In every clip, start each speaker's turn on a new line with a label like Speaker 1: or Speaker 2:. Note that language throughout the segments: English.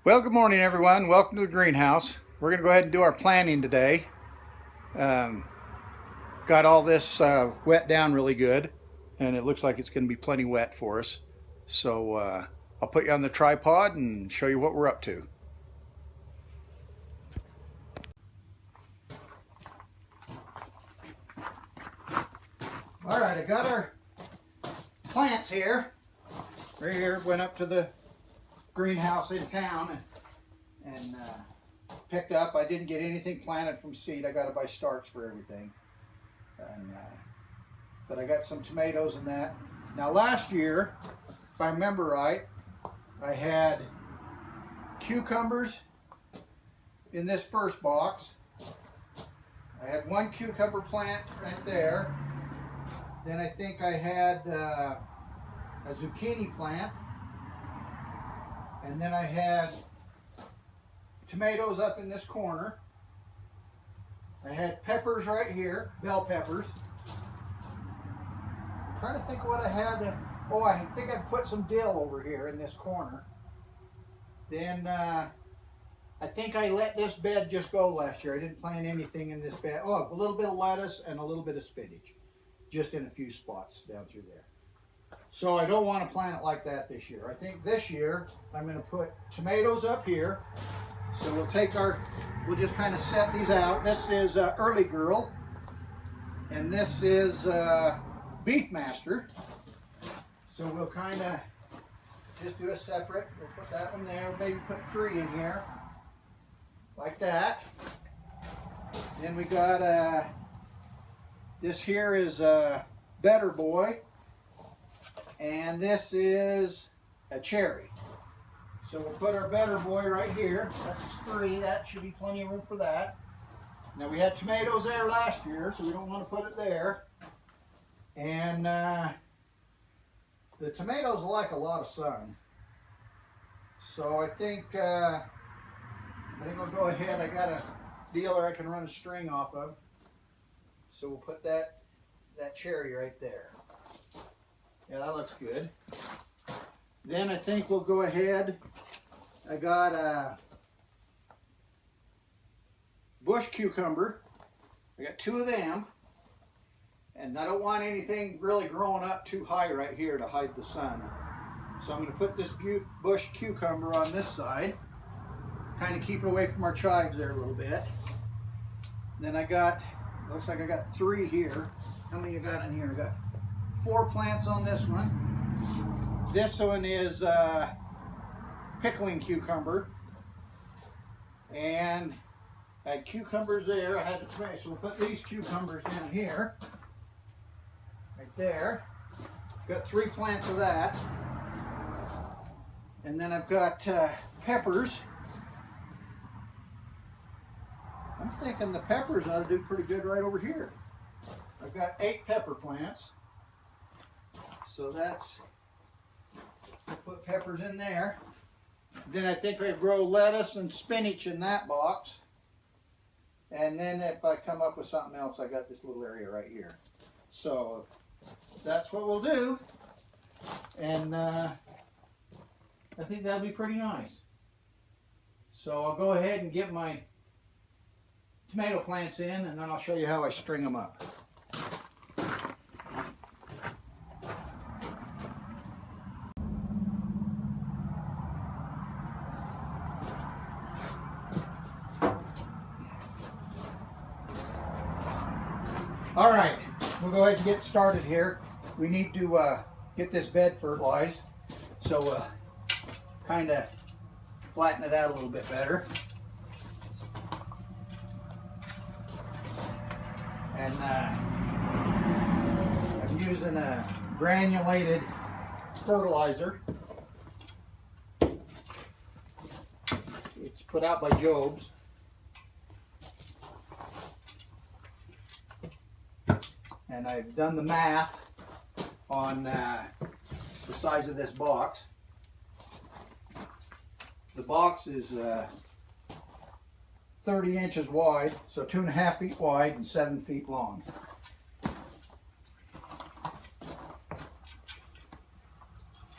Speaker 1: Well, good morning, everyone. Welcome to the greenhouse. We're going to go ahead and do our planting today. Um, got all this wet down really good, and it looks like it's going to be plenty wet for us. So I'll put you on the tripod and show you what we're up to. All right, I got our plants here. Right here, went up to the greenhouse in town and picked up. I didn't get anything planted from seed. I got to buy starts for everything. But I got some tomatoes in that. Now last year, if I remember right, I had cucumbers in this first box. I had one cucumber plant right there. Then I think I had a zucchini plant. And then I had tomatoes up in this corner. I had peppers right here, bell peppers. I'm trying to think what I had. Oh, I think I put some dill over here in this corner. Then I think I let this bed just go last year. I didn't plant anything in this bed. Oh, a little bit of lettuce and a little bit of spinach, just in a few spots down through there. So I don't want to plant it like that this year. I think this year I'm going to put tomatoes up here. So we'll just kind of set these out. This is Early Girl, and this is Beefmaster. So we'll kind of just do a separate. We'll put that one there. Maybe put 3 in here, like that. Then we got this here is Better Boy, and this is a Cherry. So we'll put our Better Boy right here. That's 3. That should be plenty of room for that. Now we had tomatoes there last year, so we don't want to put it there. And the tomatoes like a lot of sun. So I think I'll go ahead. I got a dealer I can run a string off of. So we'll put that cherry right there. Yeah, that looks good. Then I think we'll go ahead. I got a bush cucumber. I got 2 of them. And I don't want anything really growing up too high right here to hide the sun. So I'm going to put this bush cucumber on this side. Kind of keep it away from our chives there a little bit. Then I got, looks like I got 3 here. How many you got in here? I got 4 plants on this one. This one is pickling cucumber. And I had cucumbers there. I had to try, so we'll put these cucumbers down here. Right there. Got 3 plants of that. And then I've got peppers. I'm thinking the peppers ought to do pretty good right over here. I've got 8 pepper plants. So that's, I'll put peppers in there. Then I think I grow lettuce and spinach in that box. And then if I come up with something else, I got this little area right here. So that's what we'll do. And I think that'll be pretty nice. So I'll go ahead and get my tomato plants in, and then I'll show you how I string them up. All right, we'll go ahead and get started here. We need to get this bed fertilized, so kind of flatten it out a little bit better. And I'm using a granulated fertilizer. It's put out by Jobs. And I've done the math on the size of this box. The box is 30 inches wide, so 2.5 feet wide and 7 feet long.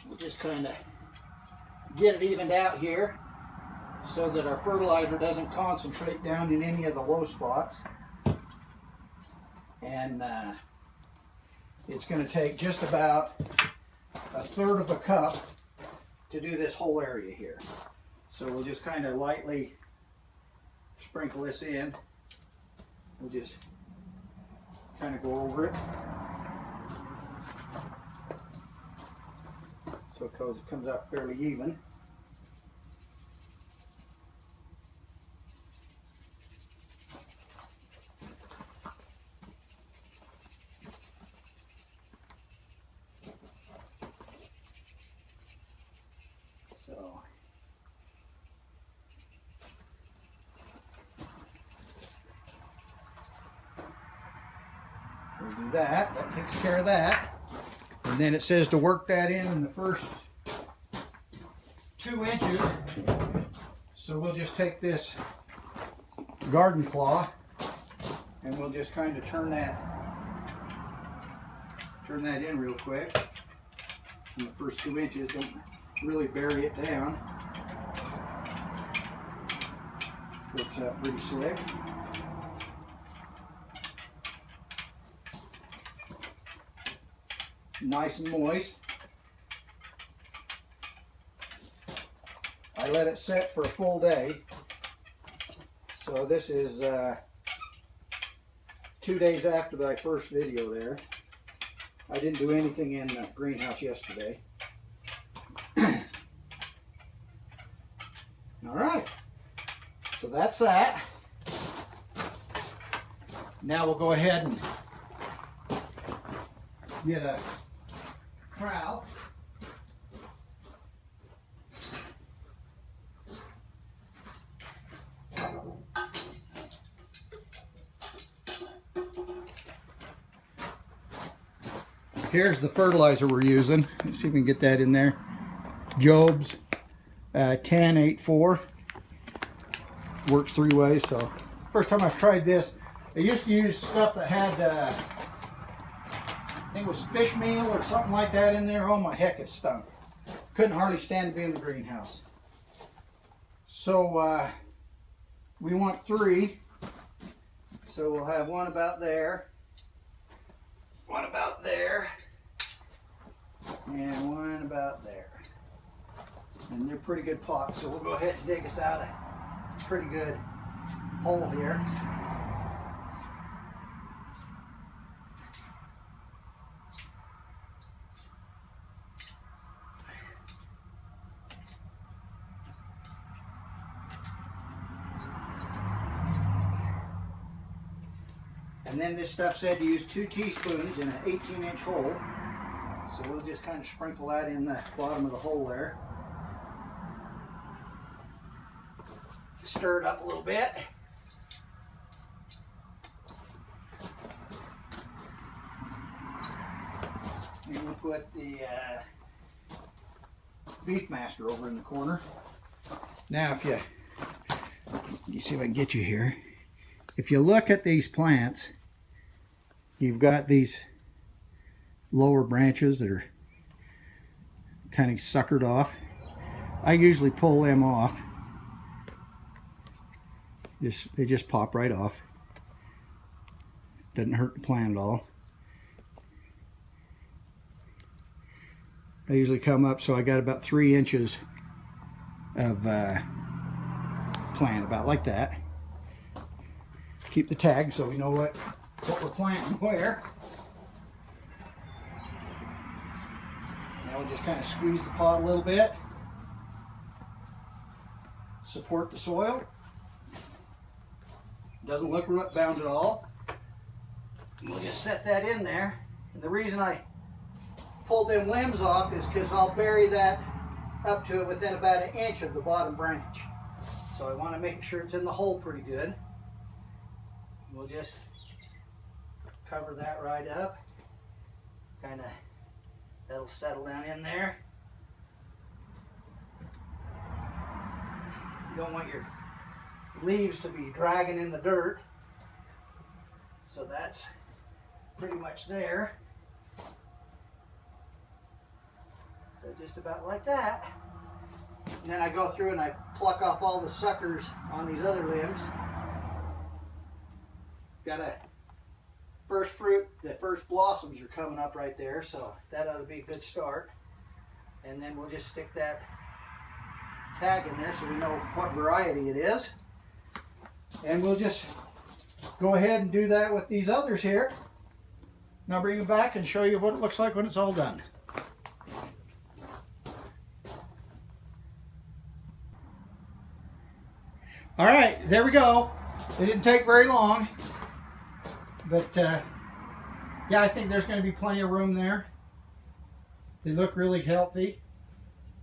Speaker 1: We'll just kind of get it evened out here. so that our fertilizer doesn't concentrate down in any of the low spots. And it's going to take just about 1/3 of a cup to do this whole area here. So we'll just kind of lightly sprinkle this in. We'll just kind of go over it. So it comes out fairly even. So we'll do that. That takes care of that. And then it says to work that in the first 2 inches. So we'll just take this garden claw and we'll just kind of turn that in real quick. In the first 2 inches, don't really bury it down. Works out pretty slick. Nice and moist. I let it set for a full day. So this is 2 days after my first video there. I didn't do anything in the greenhouse yesterday. All right, so that's that. Now we'll go ahead and get a trowel. Here's the fertilizer we're using. Let's see if we can get that in there. Job's 1084. Works 3 ways. So first time I've tried this, I used to use stuff that had I think it was fish meal or something like that in there. Oh my heck, it stunk. Couldn't hardly stand to be in the greenhouse. So we want 3. So we'll have one about there, one about there, and one about there. And they're pretty good pots, so we'll go ahead and dig us out a pretty good hole here. And then this stuff said to use 2 teaspoons in an 18-inch hole. So we'll just kind of sprinkle that in the bottom of the hole there. Stir it up a little bit. And we'll put the Beefmaster over in the corner. Now if you see if I can get you here. If you look at these plants, you've got these lower branches that are kind of suckered off. I usually pull them off. They just pop right off. Doesn't hurt the plant at all. I usually come up so I got about 3 inches of plant, about like that. Keep the tag so we know what we're planting where. Now we'll just kind of squeeze the pot a little bit. Support the soil. Doesn't look root bound at all. And we'll just set that in there. And the reason I pulled them limbs off is because I'll bury that up to within about 1 inch of the bottom branch. So I want to make sure it's in the hole pretty good. We'll just cover that right up. Kind of, that'll settle down in there. You don't want your leaves to be dragging in the dirt. So that's pretty much there. So just about like that. And then I go through and I pluck off all the suckers on these other limbs. Got a first fruit, the first blossoms are coming up right there, so that ought to be a good start. And then we'll just stick that tag in there so we know what variety it is. And we'll just go ahead and do that with these others here. Now bring it back and show you what it looks like when it's all done. All right, there we go. It didn't take very long, but yeah, I think there's going to be plenty of room there. They look really healthy,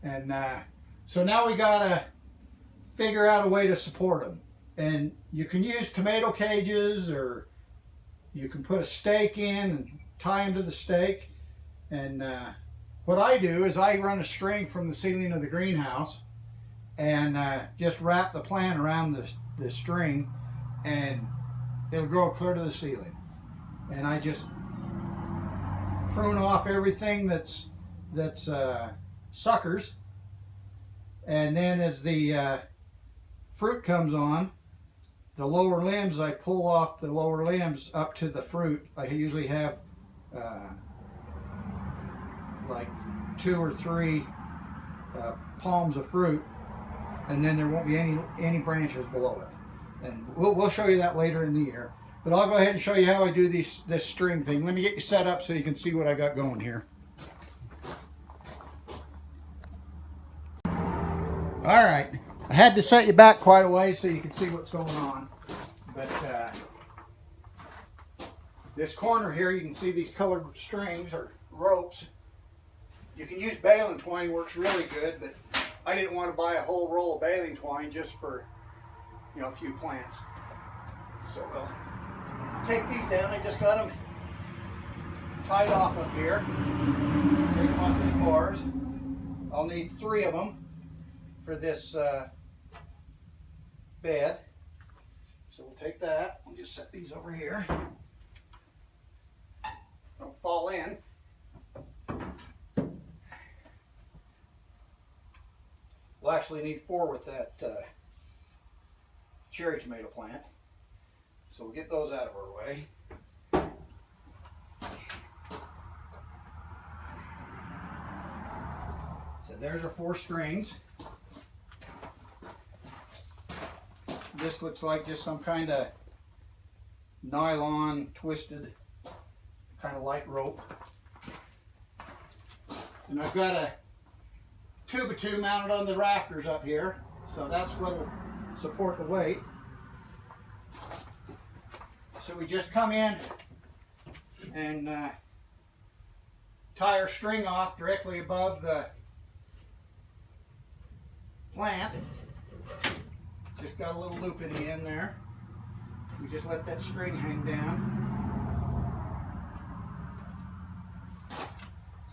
Speaker 1: and so now we got to figure out a way to support them. And you can use tomato cages, or you can put a stake in and tie them to the stake. And what I do is I run a string from the ceiling of the greenhouse and just wrap the plant around the string, and it'll grow clear to the ceiling. And I just prune off everything that's suckers, and then as the fruit comes on, the lower limbs, I pull off the lower limbs up to the fruit. I usually have like 2 or 3 palms of fruit, and then there won't be any branches below it. And we'll show you that later in the year. But I'll go ahead and show you how I do this string thing. Let me get you set up so you can see what I got going here. All right, I had to set you back quite a way so you can see what's going on. But this corner here, you can see these colored strings or ropes. You can use baling twine, works really good, but I didn't want to buy a whole roll of baling twine just for, you know, a few plants. So we'll take these down. I just got them tied off up here. Take them off these bars. I'll need 3 of them for this bed. So we'll take that. We'll just set these over here. Don't fall in. We'll actually need 4 with that cherry tomato plant. So we'll get those out of our way. So there's our 4 strings. This looks like just some kind of nylon twisted kind of light rope. And I've got a 2x2 mounted on the rafters up here, so that's what'll support the weight. So we just come in and tie our string off directly above the plant. Just got a little loop in the end there. We just let that string hang down.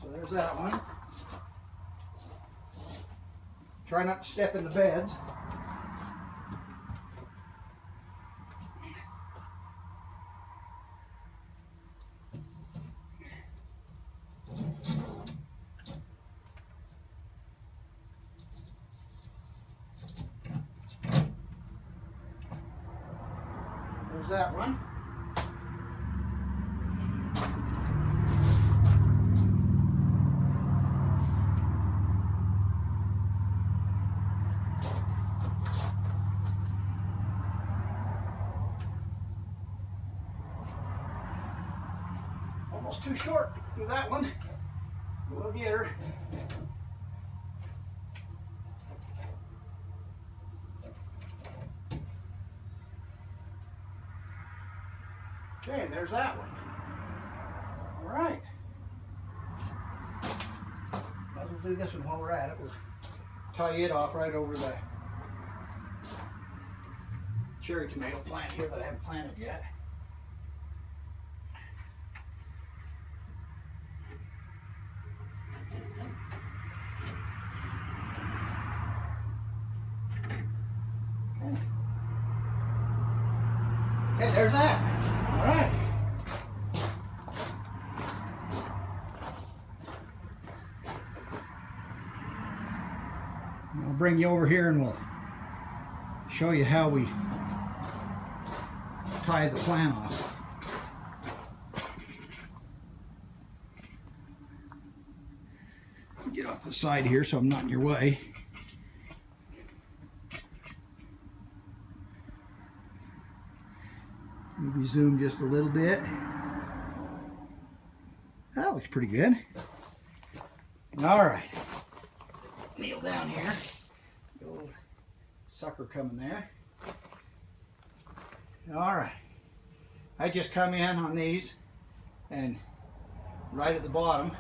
Speaker 1: So there's that one. Try not to step in the beds. There's that one. Almost too short for that one. We'll get her. Okay, and there's that one. All right. Might as well do this one while we're at it. We'll tie it off right over the cherry tomato plant here that I haven't planted yet. Okay, there's that. All right. I'll bring you over here and we'll show you how we tie the plant off. Get off the side here so I'm not in your way. Maybe zoom just a little bit. That looks pretty good. All right. Kneel down here. The old sucker coming there. All right. I just come in on these, and right at the bottom,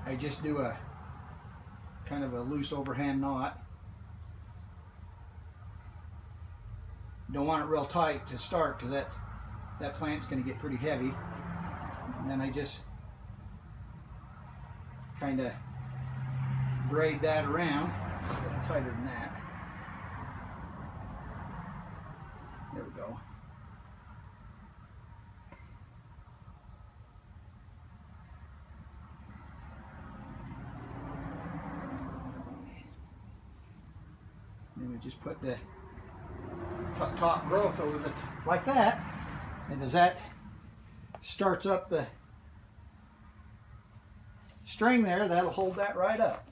Speaker 1: I just do a kind of a loose overhand knot. Don't want it real tight to start because that plant's going to get pretty heavy. And then I just kind of braid that around. A little tighter than that. There we go. Then we just put the top growth over the like that, and as that starts up the string there, that'll hold that right up.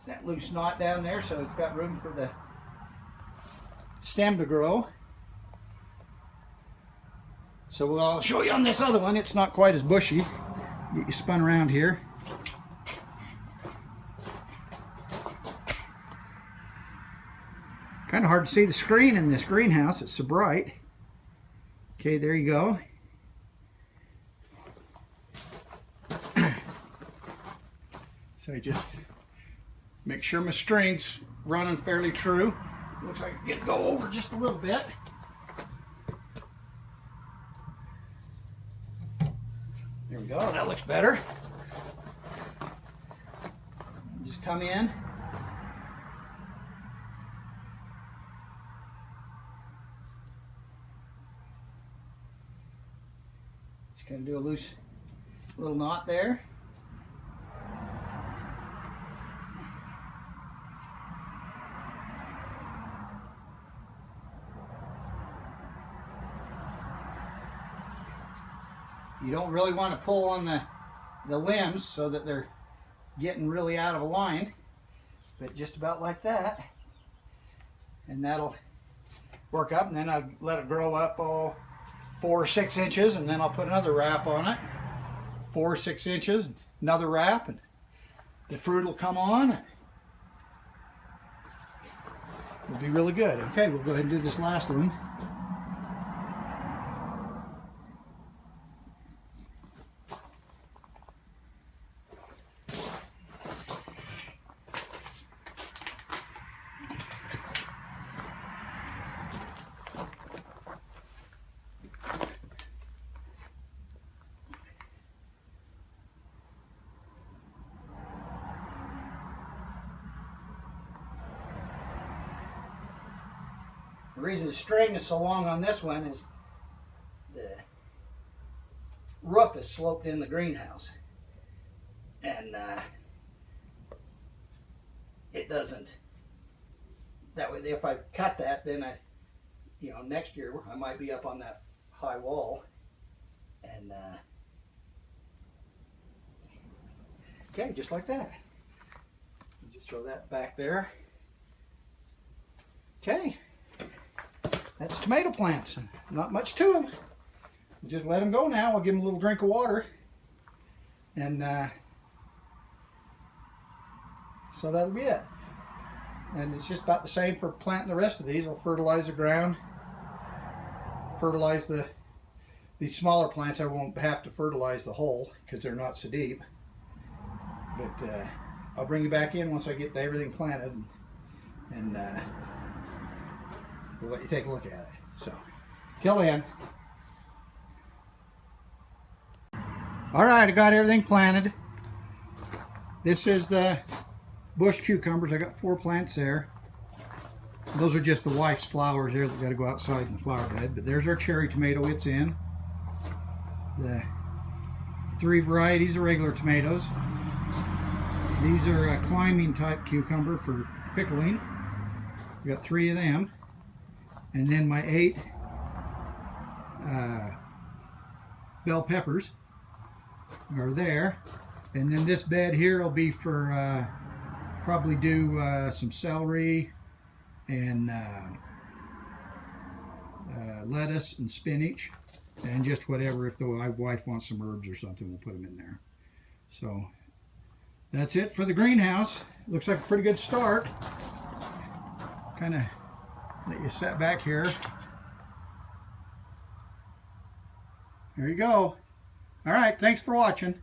Speaker 1: That loose knot down there, so it's got room for the stem to grow. So I'll show you on this other one. It's not quite as bushy. Get you spun around here. Kind of hard to see the screen in this greenhouse. It's so bright. Okay, there you go. So I just make sure my string's running fairly true. Looks like I get to go over just a little bit. There we go. That looks better. Just come in. Kind of do a loose little knot there. You don't really want to pull on the limbs so that they're getting really out of a line, but just about like that. And that'll work up, and then I'll let it grow up 4 or 6 inches, and then I'll put another wrap on it. 4 or 6 inches, another wrap, and the fruit will come on. It'll be really good. Okay, we'll go ahead and do this last one. The reason the string is so long on this one is the roof is sloped in the greenhouse, and it doesn't. That way, if I cut that, then next year I might be up on that high wall, and okay, just like that. Just throw that back there. Okay. That's tomato plants. Not much to them. Just let them go now. I'll give them a little drink of water. And so that'll be it. And it's just about the same for planting the rest of these. I'll fertilize the ground. Fertilize these smaller plants. I won't have to fertilize the whole because they're not so deep. But I'll bring you back in once I get everything planted. And we'll let you take a look at it. So, till then. All right, I got everything planted. This is the bush cucumbers. I got 4 plants there. Those are just the wife's flowers there that got to go outside in the flower bed. But there's our cherry tomato. It's in. The 3 varieties of regular tomatoes. These are a climbing type cucumber for pickling. We got 3 of them. And then my 8 bell peppers are there. And then this bed here will be for probably do some celery and lettuce and spinach and just whatever. If the wife wants some herbs or something, we'll put them in there. So that's it for the greenhouse. Looks like a pretty good start. Kind of let you sit back here. There you go. All right, thanks for watching.